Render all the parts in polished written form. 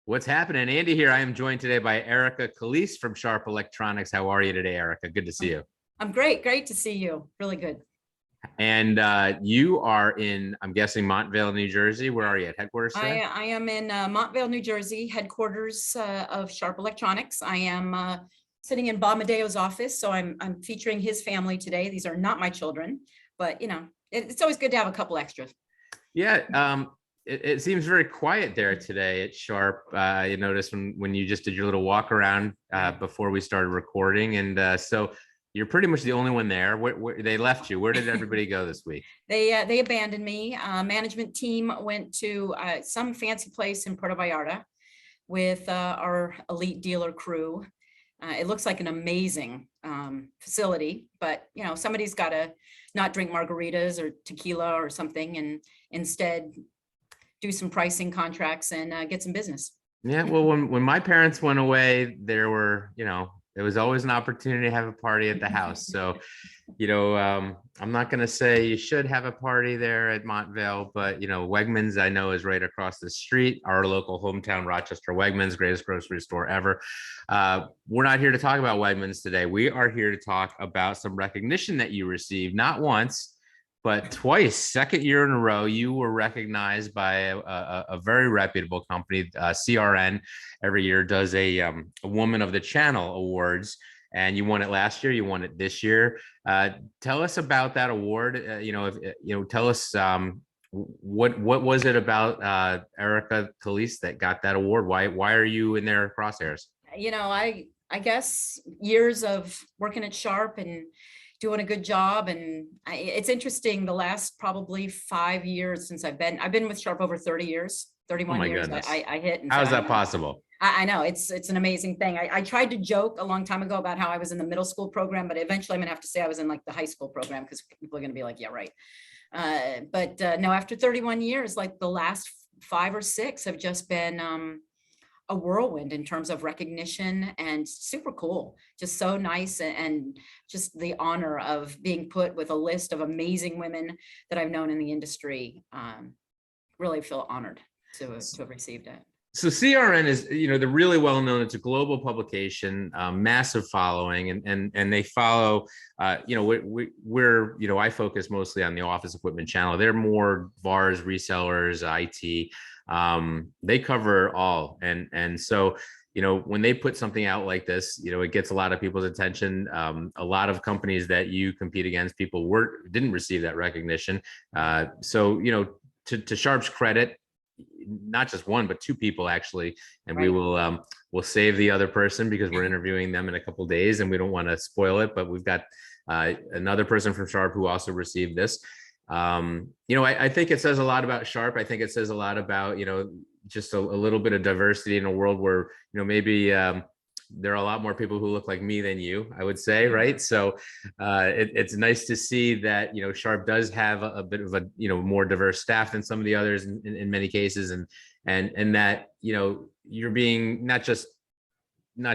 What's happening? Andy here. I am joined today by Erica Calise from Sharp Electronics. How are you today, Erica? Good to see you. I'm great. Great to see you. Really good. And you are in, I'm guessing, Montvale, New Jersey. Where are you at headquarters today? I am in Montvale, New Jersey, headquarters of Sharp Electronics. I am sitting in Bob Medeo's office, so I'm featuring his family today. These are not my children, but it's always good to have a couple extras. Yeah, it seems very quiet there today at Sharp. You noticed when you just did your little walk around before we started recording, and so you're pretty much the only one there. Where they left you? Where did everybody go this week? They abandoned me. Management team went to some fancy place in Puerto Vallarta with our elite dealer crew. It looks like an amazing facility, but somebody's got to not drink margaritas or tequila or something, and instead do some pricing contracts and get some business. Yeah, well, when my parents went away, there was always an opportunity to have a party at the house. So, I'm not going to say you should have a party there at Montvale, but, Wegmans, I know, is right across the street. Our local hometown Rochester Wegmans, greatest grocery store ever. We're not here to talk about Wegmans today. We are here to talk about some recognition that you received, not once, but twice. Second year in a row, you were recognized by a very reputable company. CRN every year does a Woman of the Channel Awards, and you won it last year. You won it this year. Tell us about that award. Tell us what was it about Erica Calise that got that award? Why are you in their crosshairs? I guess years of working at Sharp and doing a good job. And it's interesting, the last probably 5 years since I've been with Sharp over 30 years, 31 years. I hit. And how's that possible? I know it's an amazing thing. I tried to joke a long time ago about how I was in the middle school program, but eventually I'm gonna have to say I was in like the high school program, because people are gonna be like, yeah, right. But no, after 31 years, like the last 5 or 6 have just been a whirlwind in terms of recognition, and super cool, just so nice, and just the honor of being put with a list of amazing women that I've known in the industry. Really feel honored to have received it. So CRN is, they're really well known. It's a global publication, massive following, and they follow, I focus mostly on the office equipment channel. They're more VARs, resellers, IT. They cover all. And so, when they put something out like this, it gets a lot of people's attention. A lot of companies that you compete against, people didn't receive that recognition. So, to Sharp's credit, not just one, but 2 people actually, and right. We'll save the other person because we're interviewing them in a couple of days and we don't want to spoil it, but we've got another person from Sharp who also received this. I think it says a lot about Sharp. I think it says a lot about, just a little bit of diversity in a world where, maybe there are a lot more people who look like me than you, I would say, right? So it's nice to see that, Sharp does have a bit of a, more diverse staff than some of the others in many cases, and that, you're being not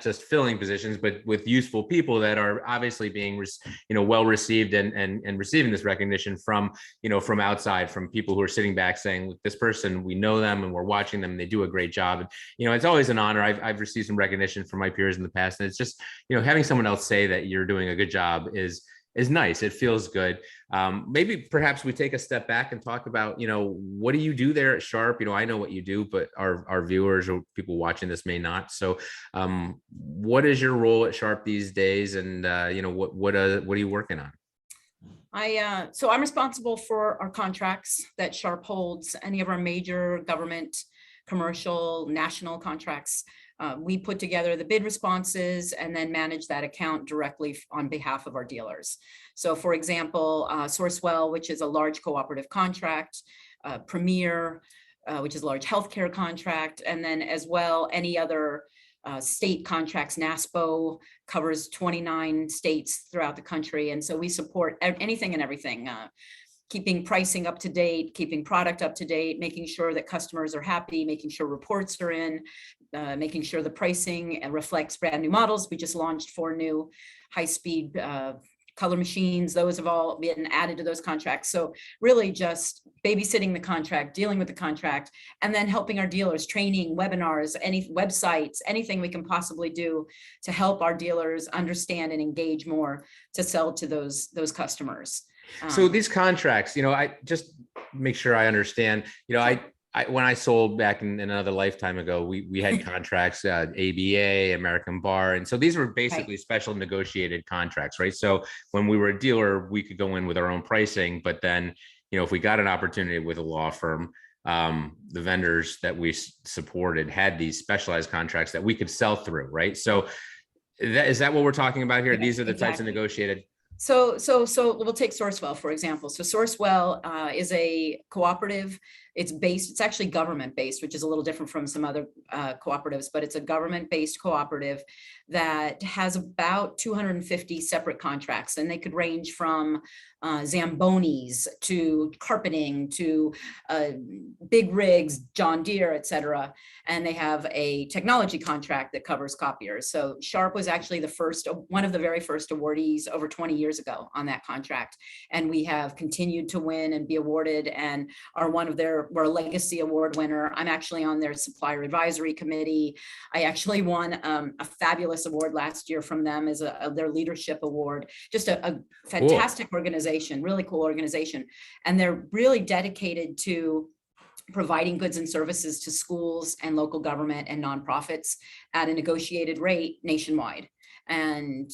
just filling positions, but with useful people that are obviously being, well received and receiving this recognition from, from outside, from people who are sitting back saying, this person, we know them and we're watching them and they do a great job. And, it's always an honor. I've received some recognition from my peers in the past, and it's just, having someone else say that you're doing a good job is nice. It feels good. Maybe perhaps we take a step back and talk about, what do you do there at Sharp? I know what you do, but our viewers or people watching this may not. So what is your role at Sharp these days? And, what are you working on? So I'm responsible for our contracts that Sharp holds, any of our major government, commercial, national contracts. We put together the bid responses and then manage that account directly on behalf of our dealers. So for example, Sourcewell, which is a large cooperative contract, Premier, which is a large healthcare contract, and then as well, any other state contracts. NASPO covers 29 states throughout the country. And so we support anything and everything. Keeping pricing up to date, keeping product up to date, making sure that customers are happy, making sure reports are in, making sure the pricing reflects brand new models. We just launched 4 new high-speed color machines, those have all been added to those contracts. So really just babysitting the contract, dealing with the contract, and then helping our dealers, training, webinars, any websites, anything we can possibly do to help our dealers understand and engage more to sell to those customers. So these contracts, I just make sure I understand, when I sold back in another lifetime ago, we had contracts, ABA, American Bar. And so these were basically special negotiated contracts, right? So when we were a dealer, we could go in with our own pricing, but then, if we got an opportunity with a law firm, the vendors that we supported had these specialized contracts that we could sell through, right? So is that what we're talking about here? These are the types of negotiated. So we'll take Sourcewell, for example. So Sourcewell is a cooperative. It's actually government based, which is a little different from some other cooperatives, but it's a government based cooperative that has about 250 separate contracts, and they could range from Zambonis to carpeting to big rigs, John Deere, et cetera. And they have a technology contract that covers copiers. So Sharp was actually one of the very first awardees over 20 years ago on that contract. And we have continued to win and be awarded, and are we're a legacy award winner. I'm actually on their supplier advisory committee. I actually won a fabulous award last year from them as their leadership award. Just a fantastic organization, really cool organization. And they're really dedicated to providing goods and services to schools and local government and nonprofits at a negotiated rate nationwide. And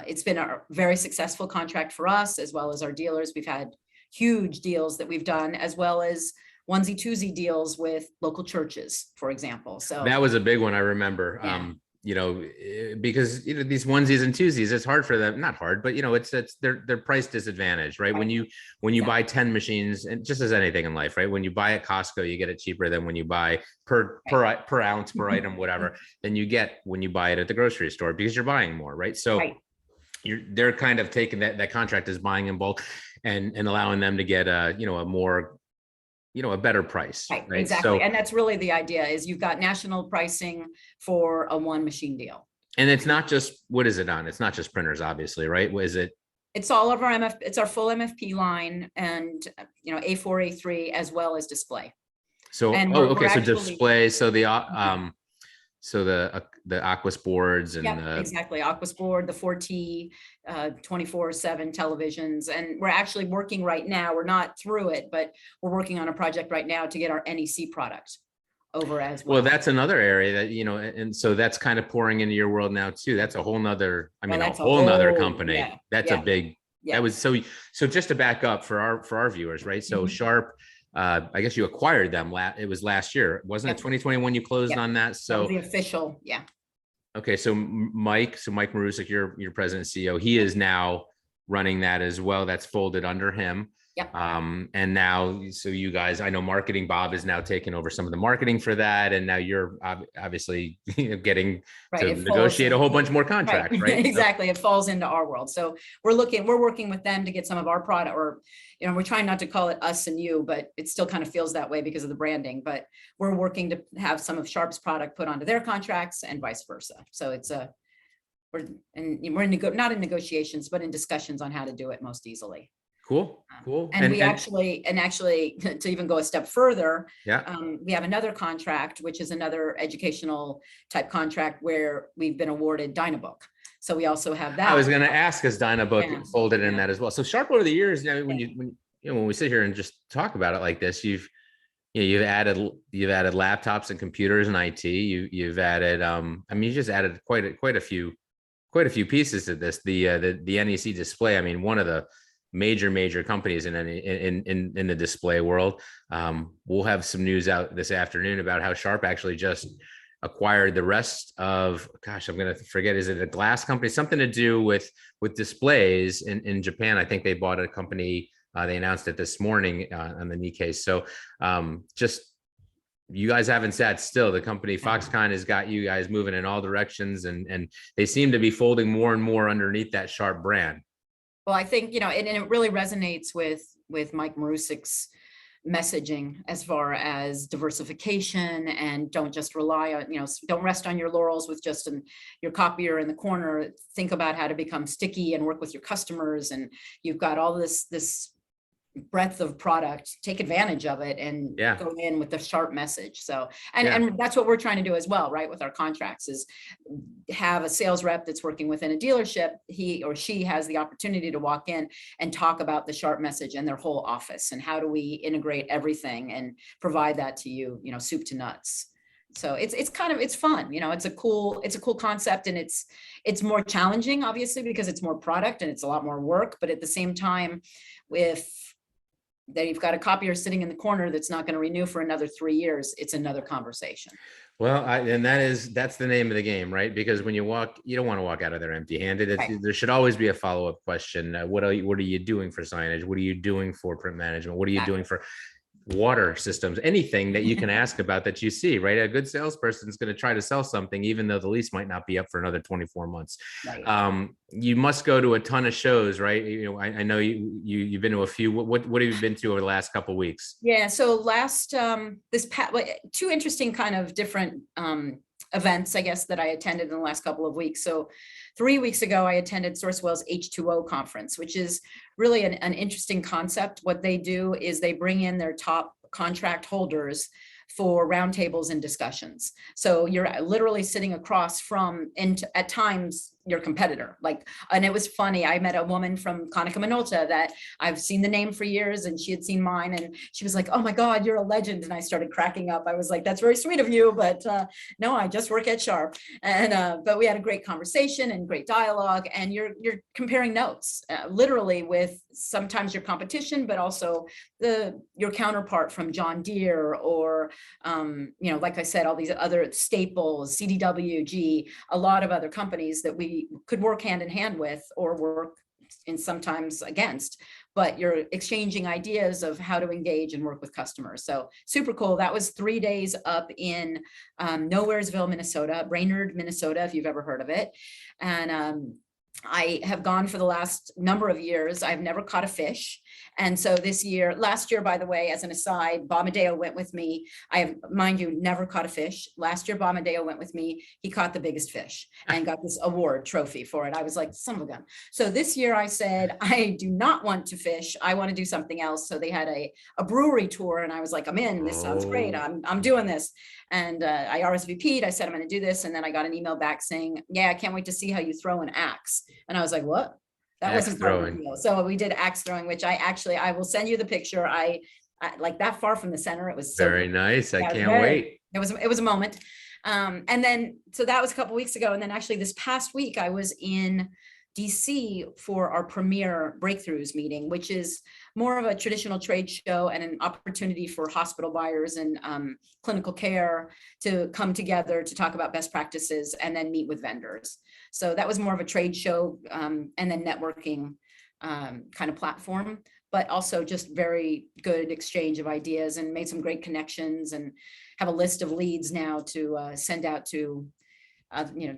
it's been a very successful contract for us, as well as our dealers. We've had huge deals that we've done, as well as onesie twosie deals with local churches, for example. So that was a big one, I remember. Because these onesies and twosies, it's hard for them, not hard, but they're price disadvantaged, right? When you buy 10 machines, and just as anything in life, right? When you buy at Costco, you get it cheaper than when you buy per ounce, per item, whatever, than you get when you buy it at the grocery store, because you're buying more, right? So they're kind of taking that contract as buying in bulk and allowing them to get a more a better price. Right. Exactly. So, and that's really the idea, is you've got national pricing for a one machine deal. And it's not just, what is it on? It's not just printers, obviously, right? What is it? It's all of our it's our full MFP line, and A4, A3, as well as display. So, so display. So the Aquas boards and exactly, Aquas board, the 4T 24/7 televisions. And we're actually working right now, we're not through it, but we're working on a project right now to get our NEC product over as well. Well, that's another area that, and so that's kind of pouring into your world now too. That's a whole nother, a whole nother company. That's a big, that was so just to back up for our viewers, right? So Sharp, I guess you acquired them. It was last year, wasn't it? 2021 you closed on that. So that was the official, Okay, so Mike Marusik, your president and CEO, he is now running that as well. That's folded under him. Yep. And now, so you guys, I know marketing, Bob is now taking over some of the marketing for that, and now you're obviously getting to negotiate a whole bunch more contracts, right? Exactly. It falls into our world. So we're working with them to get some of our product, or we're trying not to call it us and you, but it still kind of feels that way because of the branding. But we're working to have some of Sharp's product put onto their contracts and vice versa. So it's we're not in negotiations, but in discussions on how to do it most easily. Cool. And we actually to even go a step further, we have another contract, which is another educational type contract where we've been awarded Dynabook. So we also have that. I was going to ask, is Dynabook folded in that as well? So Sharp over the years, when we sit here and just talk about it like this, you've added laptops and computers and IT. You've added, you just added quite a few pieces to this. The NEC display. One of the major companies in the display world. We'll have some news out this afternoon about how Sharp actually just acquired the rest of, I'm going to forget, is it a glass company? Something to do with displays in Japan. I think they bought a company, they announced it this morning on the Nikkei. So just, you guys haven't sat still. The company Foxconn has got you guys moving in all directions, and they seem to be folding more and more underneath that Sharp brand. Well, I think, and it really resonates with Mike Marusik's messaging as far as diversification, and don't just rely on, don't rest on your laurels with just your copier in the corner. Think about how to become sticky and work with your customers. And you've got all this breadth of product, take advantage of it and go in with the sharp message. So, and that's what we're trying to do as well, right? With our contracts, is have a sales rep that's working within a dealership. He or she has the opportunity to walk in and talk about the sharp message and their whole office, and how do we integrate everything and provide that to you, soup to nuts. So it's fun, it's a cool concept, and it's more challenging, obviously, because it's more product and it's a lot more work. But at the same time, that you've got a copier sitting in the corner that's not going to renew for another 3 years, it's another conversation. Well, that's the name of the game, right? Because when you walk, you don't want to walk out of there empty-handed. Right. There should always be a follow-up question. What are you doing for signage? What are you doing for print management? What are you doing for water systems? Anything that you can ask about that you see, right? A good salesperson is going to try to sell something, even though the lease might not be up for another 24 months. Right. You must go to a ton of shows, right? I know you've been to a few. What have you been to over the last couple of weeks? Yeah. So two interesting kind of different events, I guess, that I attended in the last couple of weeks. So 3 weeks ago, I attended Sourcewell's H2O conference, which is really an interesting concept. What they do is they bring in their top contract holders for roundtables and discussions. So you're literally sitting across from, and at times, your competitor. And it was funny. I met a woman from Konica Minolta that I've seen the name for years, and she had seen mine, and she was like, "Oh my God, you're a legend." And I started cracking up. I was like, "That's very sweet of you, but no, I just work at Sharp." And but we had a great conversation and great dialogue, and you're comparing notes, literally, with sometimes your competition, but also your counterpart from John Deere, or like I said, all these other Staples, CDWG, a lot of other companies that we could work hand in hand with, or work in sometimes against, but you're exchanging ideas of how to engage and work with customers. So super cool. That was 3 days up in Nowheresville, Minnesota, Brainerd, Minnesota, if you've ever heard of it. And I have gone for the last number of years. I've never caught a fish. And so last year, by the way, as an aside, Bob Medeo went with me. I have, mind you, never caught a fish. Last year, Bob Medeo went with me. He caught the biggest fish and got this award trophy for it. I was like, son of a gun. So this year I said, I do not want to fish. I want to do something else. So they had a brewery tour, and I was like, I'm in. This sounds great. I'm doing this. And I RSVP'd. I said, I'm going to do this. And then I got an email back saying, yeah, I can't wait to see how you throw an axe. And I was like, what? That wasn't part of the deal. So we did axe throwing, which I will send you the picture. I like that far from the center. It was so very nice. I can't wait. It was a moment. And then, so that was a couple of weeks ago. And then actually this past week, I was in DC for our premier breakthroughs meeting, which is more of a traditional trade show and an opportunity for hospital buyers and clinical care to come together to talk about best practices and then meet with vendors. So that was more of a trade show and then networking kind of platform, but also just very good exchange of ideas, and made some great connections, and have a list of leads now to send out to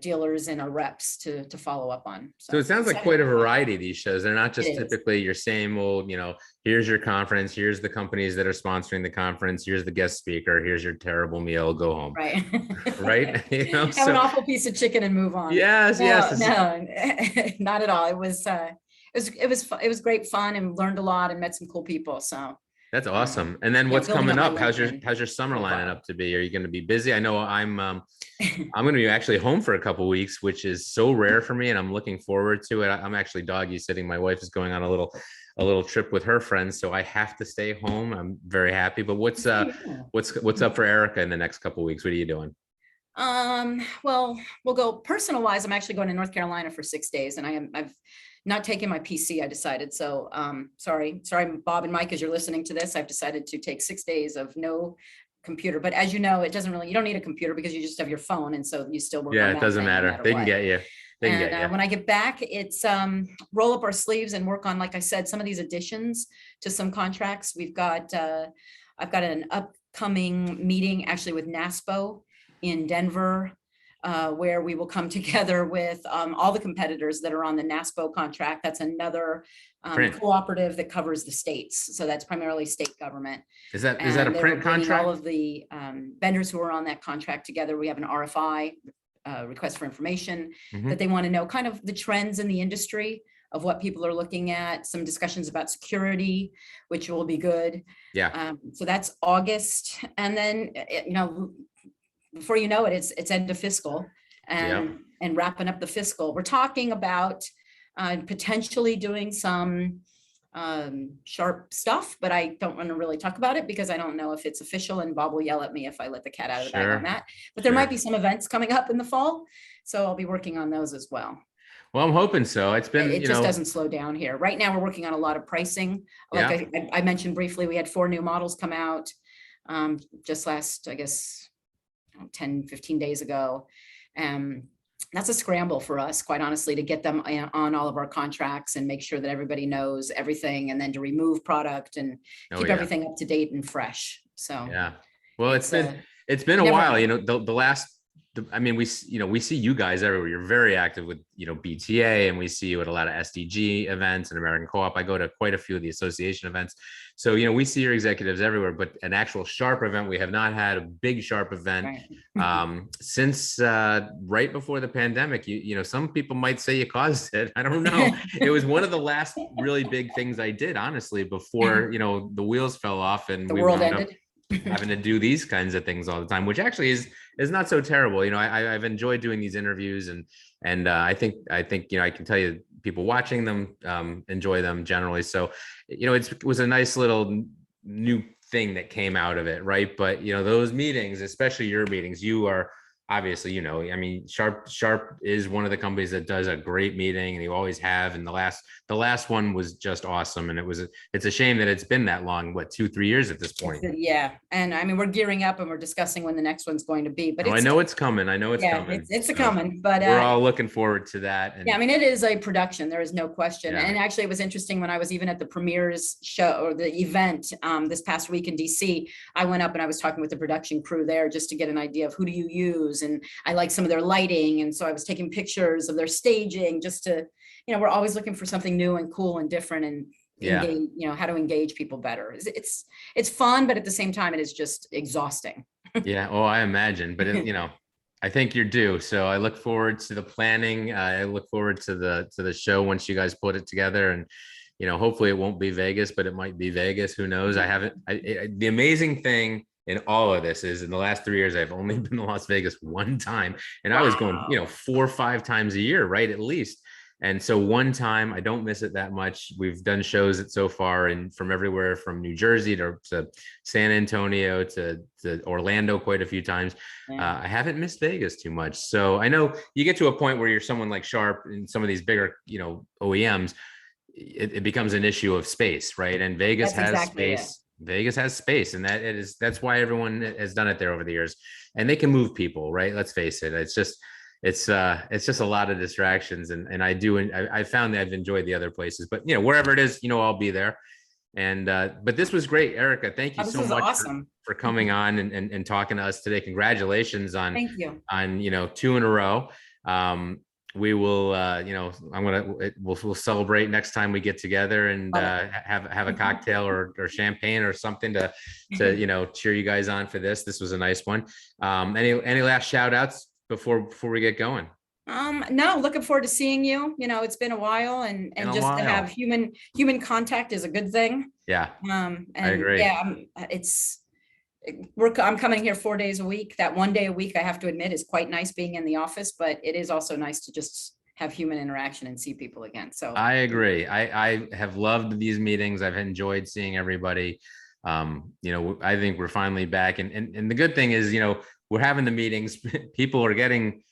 dealers and our reps to follow up on. So it sounds like quite a variety of these shows. They're not just typically your same old, here's your conference, here's the companies that are sponsoring the conference, here's the guest speaker, here's your terrible meal, go home. Right. Right. Have an awful piece of chicken and move on. Yes. No, not at all. It was great fun, and learned a lot and met some cool people. So that's awesome. And then what's coming up? How's your summer lining up to be? Are you going to be busy? I know I'm going to be actually home for a couple of weeks, which is so rare for me, and I'm looking forward to it. I'm actually doggy sitting. My wife is going on a little trip with her friends, so I have to stay home. I'm very happy. But what's up for Erica in the next couple of weeks? What are you doing? Well, we'll go personal wise. I'm actually going to North Carolina for 6 days, and I've not taken my PC, I decided. So sorry, Bob and Mike, as you're listening to this, I've decided to take 6 days of no computer. But as you know, you don't need a computer because you just have your phone. And so you still work. Yeah, it doesn't matter. They can get you. When I get back, it's roll up our sleeves and work on, like I said, some of these additions to some contracts. I've got an upcoming meeting actually with NASPO in Denver where we will come together with all the competitors that are on the NASPO contract. That's another cooperative that covers the states. So that's primarily state government. Is that a print contract? All of the vendors who are on that contract together. We have an RFI, request for information, that they want to know kind of the trends in the industry of what people are looking at, some discussions about security, which will be good. Yeah. So that's August. And then, before you know it, it's end of fiscal and wrapping up the fiscal. We're talking about potentially doing some sharp stuff, but I don't want to really talk about it because I don't know if it's official, and Bob will yell at me if I let the cat out of the bag on that. But there might be some events coming up in the fall, so I'll be working on those as well. Well, I'm hoping so. It just doesn't slow down here. Right now, we're working on a lot of pricing. Like I mentioned briefly, we had 4 new models come out just last, I guess, 10, 15 days ago. That's a scramble for us, quite honestly, to get them on all of our contracts and make sure that everybody knows everything, and then to remove product and keep everything up to date and fresh. So well, it's been a while. I mean, we see you guys everywhere. You're very active with, BTA, and we see you at a lot of SDG events and American Co-op. I go to quite a few of the association events. So, we see your executives everywhere, but an actual Sharp event, we have not had a big Sharp event since right before the pandemic. Some people might say you caused it. I don't know. It was one of the last really big things I did, honestly, before, the wheels fell off and the world ended. Having to do these kinds of things all the time, which actually is not so terrible. I've enjoyed doing these interviews, and I think I can tell you, people watching them enjoy them generally. So it was a nice little new thing that came out of it, right? But those meetings, especially your meetings, you are obviously, I mean, Sharp is one of the companies that does a great meeting, and you always have. And the last one was just awesome. And it's a shame that it's been that long, 2-3 years at this point. Yeah. And I mean, we're gearing up and we're discussing when the next one's going to be, but I know it's coming. It's coming, but we're all looking forward to that. And I mean, it is a production. There is no question. And actually it was interesting when I was even at the premieres show or the event this past week in DC, I went up and I was talking with the production crew there just to get an idea of who do you use. And I like some of their lighting. And so I was taking pictures of their staging just to, we're always looking for something new and cool and different, and engage, how to engage people better. It's fun, but at the same time, it is just exhausting. Yeah. Oh, I imagine, but I think you're due. So I look forward to the planning. I look forward to the show once you guys put it together, and hopefully it won't be Vegas, but it might be Vegas. Who knows? The amazing thing in all of this is in the last 3 years, I've only been to Las Vegas one time, and I was going, 4 or 5 times a year, right? At least. And so one time, I don't miss it that much. We've done shows so far, and from everywhere from New Jersey to San Antonio to Orlando quite a few times. I haven't missed Vegas too much. So I know you get to a point where you're someone like Sharp and some of these bigger, OEMs, it becomes an issue of space, right? And Vegas has space. Vegas has space, and that's why everyone has done it there over the years, and they can move people, right? Let's face it. It's just a lot of distractions, and I found that I've enjoyed the other places, but wherever it is, I'll be there. And but this was great, Erica. Thank you so much for coming on and talking to us today. Congratulations on Thank you. On 2 in a row. We will, we'll celebrate next time we get together and have a cocktail or champagne or something to cheer you guys on for this. This was a nice one. Any last shout outs before we get going? No, looking forward to seeing you. It's been a while, and just to have human contact is a good thing. Yeah. And I agree. Yeah, I'm coming here 4 days a week. That 1 day a week, I have to admit, is quite nice being in the office, but it is also nice to just have human interaction and see people again. So I agree. I have loved these meetings. I've enjoyed seeing everybody. I think we're finally back, and the good thing is, we're having the meetings. People are getting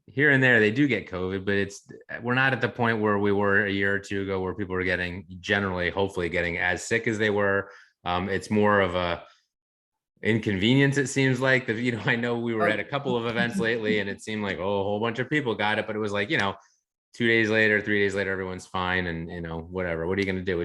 here and there. They do get COVID, but we're not at the point where we were a year or two ago, where people are hopefully getting as sick as they were. It's more of a inconvenience, it seems like. I know we were at a couple of events lately, and it seemed like, a whole bunch of people got it, but it was like, 2 days later, 3 days later, everyone's fine, and whatever. What are you going to do?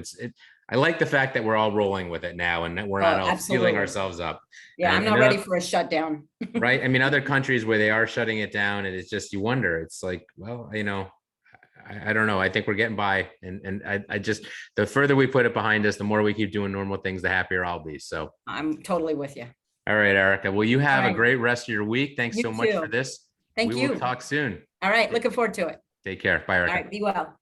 I like the fact that we're all rolling with it now and that we're not Oh, all sealing absolutely. ourselves up. Yeah, I'm not And ready for a shutdown. right. I mean, other countries where they are shutting it down, and it's just, you wonder, it's like, well, I don't know. I think we're getting by. And I just, the further we put it behind us, the more we keep doing normal things, the happier I'll be. So, I'm totally with you. all right, Erica. Well, you have All a right. great rest of your week. Thanks You so much for too. this. Thank We will you. talk soon. All right. Looking forward to it. Take care. Bye, All Erica. right. Be well.